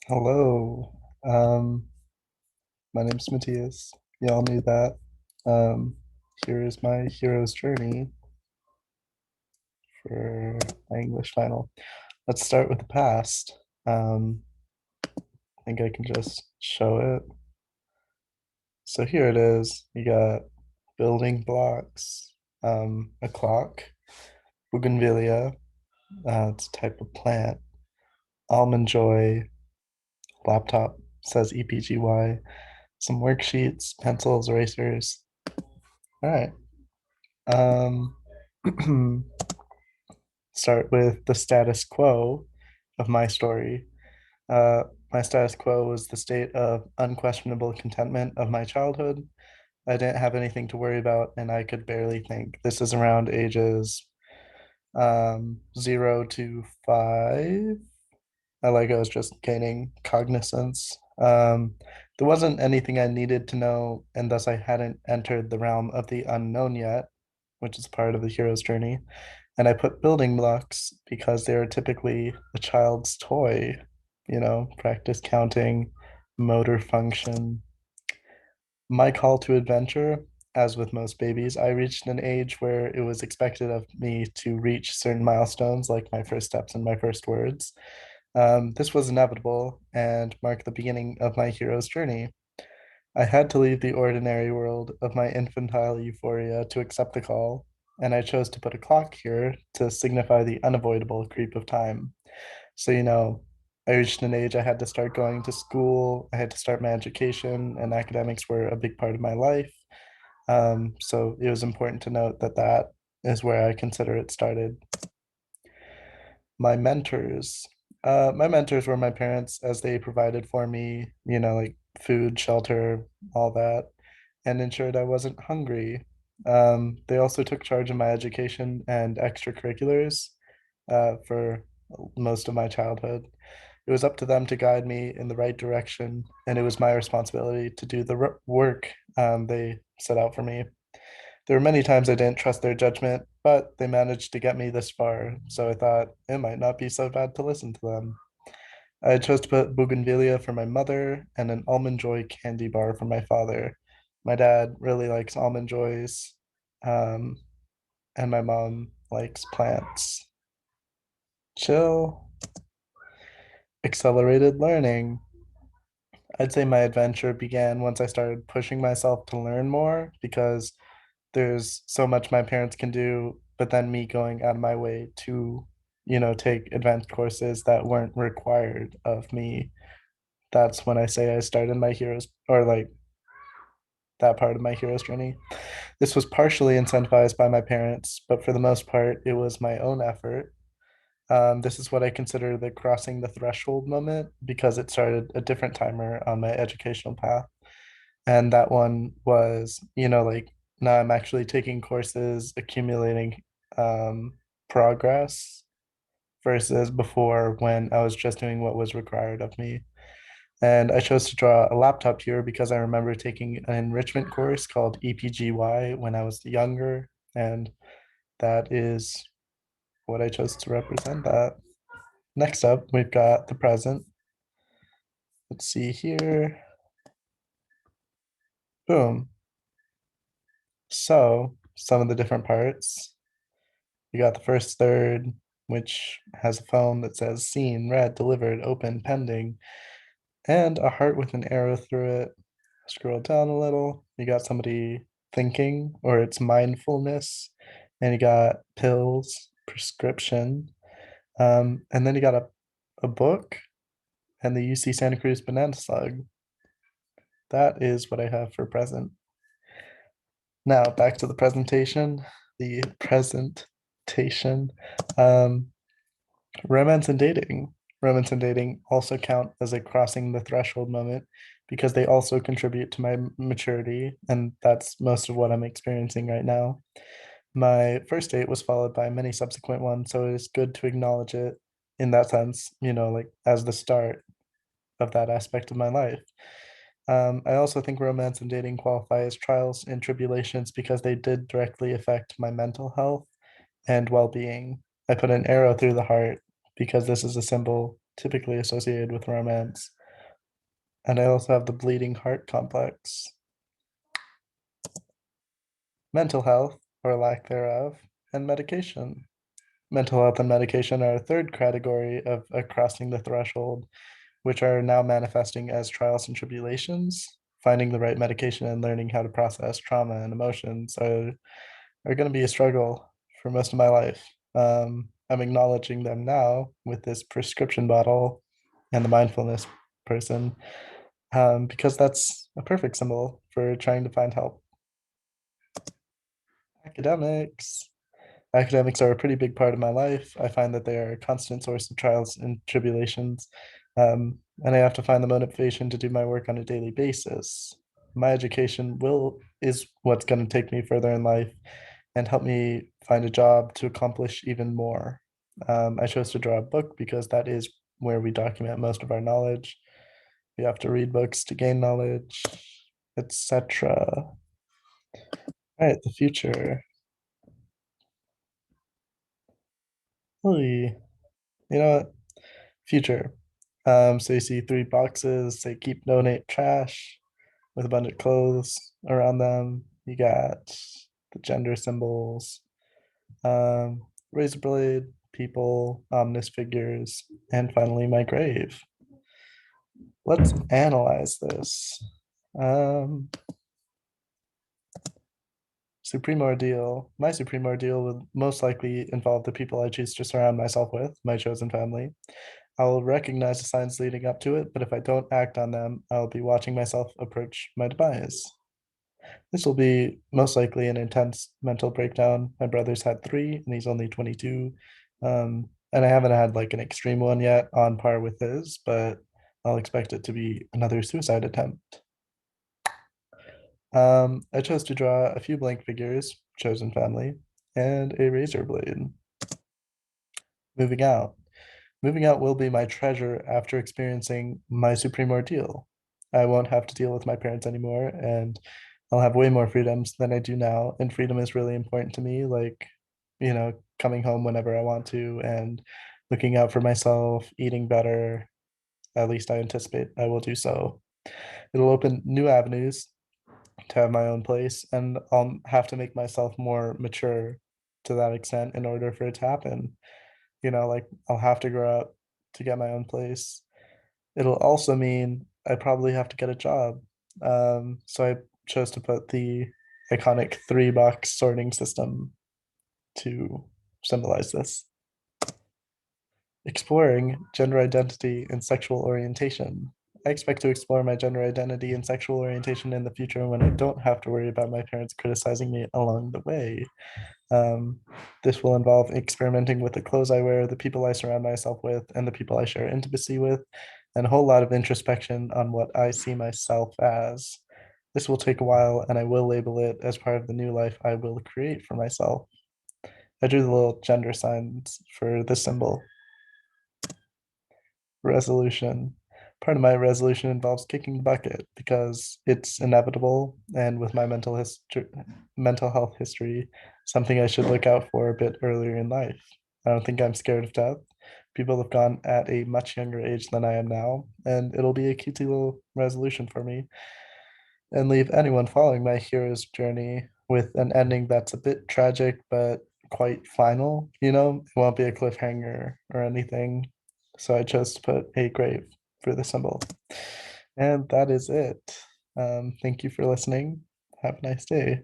Hello. Um, my name's Matthias. Y'all knew that. Um, Here is my hero's journey for my English final. Let's start with the past. I think I can just show it. So here it is. You got building blocks, a clock, bougainvillea, it's a type of plant, almond joy, laptop says EPGY, some worksheets, pencils, erasers. All right. Um, Start with the status quo of my story. Uh, my status quo was the state of unquestionable contentment of my childhood. I didn't have anything to worry about, and I could barely think. This is around ages 0 to 5. I was just gaining cognizance. There wasn't anything I needed to know, and thus I hadn't entered the realm of the unknown yet, which is part of the hero's journey. And I put building blocks because they are typically a child's toy, practice counting, motor function. My call to adventure, as with most babies, I reached an age where it was expected of me to reach certain milestones, like my first steps and my first words. This was inevitable and marked the beginning of my hero's journey. I had to leave the ordinary world of my infantile euphoria to accept the call, and I chose to put a clock here to signify the unavoidable creep of time. So, I reached an age I had to start going to school, I had to start my education, and academics were a big part of my life. So it was important to note that that is where I consider it started. My mentors. My mentors were my parents as they provided for me, like food, shelter, all that, and ensured I wasn't hungry. They also took charge of my education and extracurriculars for most of my childhood. It was up to them to guide me in the right direction, and it was my responsibility to do the work they set out for me. There were many times I didn't trust their judgment, but they managed to get me this far, so I thought it might not be so bad to listen to them. I chose to put bougainvillea for my mother and an almond joy candy bar for my father. My dad really likes almond joys, um, and my mom likes plants. Chill, accelerated learning. I'd say my adventure began once I started pushing myself to learn more because there's so much my parents can do, but then me going out of my way to, take advanced courses that weren't required of me. That's when I say I started my heroes or like that part of my hero's journey. This was partially incentivized by my parents, but for the most part, it was my own effort. This is what I consider the crossing the threshold moment because it started a different timer on my educational path. And that one was, like now I'm actually taking courses, accumulating progress versus before when I was just doing what was required of me. And I chose to draw a laptop here because I remember taking an enrichment course called EPGY when I was younger. And that is what I chose to represent that. Next up, we've got the present. Let's see here. Boom. So, some of the different parts. You got the first third, which has a phone that says seen, read, delivered, open, pending, and a heart with an arrow through it. Scroll down a little. You got somebody thinking, or it's mindfulness, and you got pills, prescription, and then you got a book and the UC Santa Cruz banana slug. That is what I have for present. Now back to the presentation. The presentation. Um, Romance and dating. Romance and dating also count as a crossing the threshold moment because they also contribute to my maturity, and that's most of what I'm experiencing right now. My first date was followed by many subsequent ones, so it is good to acknowledge it in that sense, like as the start of that aspect of my life. I also think romance and dating qualify as trials and tribulations because they did directly affect my mental health and well being. I put an arrow through the heart because this is a symbol typically associated with romance. And I also have the bleeding heart complex. Mental health, or lack thereof, and medication. Mental health and medication are a third category of crossing the threshold, which are now manifesting as trials and tribulations. Finding the right medication and learning how to process trauma and emotions are going to be a struggle for most of my life. I'm acknowledging them now with this prescription bottle and the mindfulness person, because that's a perfect symbol for trying to find help. Academics. Academics are a pretty big part of my life. I find that they are a constant source of trials and tribulations, and I have to find the motivation to do my work on a daily basis. My education will is what's going to take me further in life and help me find a job to accomplish even more. I chose to draw a book because that is where we document most of our knowledge. We have to read books to gain knowledge, etc. All right, the future. Holy, you know what? Future. So you see three boxes, say keep donate trash with a bunch of clothes around them. You got the gender symbols, razor blade, people, ominous figures, and finally my grave. Let's analyze this. Um, Supreme ordeal. My supreme ordeal would most likely involve the people I choose to surround myself with, my chosen family. I will recognize the signs leading up to it, but if I don't act on them, I'll be watching myself approach my demise. This will be most likely an intense mental breakdown. My brother's had three, and he's only 22. And I haven't had like an extreme one yet on par with his, but I'll expect it to be another suicide attempt. I chose to draw a few blank figures, chosen family, and a razor blade. Moving out. Moving out will be my treasure after experiencing my supreme ordeal. I won't have to deal with my parents anymore, and I'll have way more freedoms than I do now. And freedom is really important to me, like, coming home whenever I want to and looking out for myself, eating better. At least I anticipate I will do so. It'll open new avenues to have my own place, and I'll have to make myself more mature to that extent in order for it to happen. Like I'll have to grow up to get my own place. It'll also mean I probably have to get a job. So I chose to put the iconic three box sorting system to symbolize this. Exploring gender identity and sexual orientation. I expect to explore my gender identity and sexual orientation in the future when I don't have to worry about my parents criticizing me along the way. Um, this will involve experimenting with the clothes I wear, the people I surround myself with, and the people I share intimacy with, and a whole lot of introspection on what I see myself as. This will take a while, and I will label it as part of the new life I will create for myself. I drew the little gender signs for this symbol. Resolution. Part of my resolution involves kicking the bucket because it's inevitable, and with my mental health history, something I should look out for a bit earlier in life. I don't think I'm scared of death. People have gone at a much younger age than I am now, and it'll be a cute little resolution for me and leave anyone following my hero's journey with an ending that's a bit tragic but quite final. It won't be a cliffhanger or anything. So I chose to put a grave for the symbol. And that is it. Thank you for listening. Have a nice day.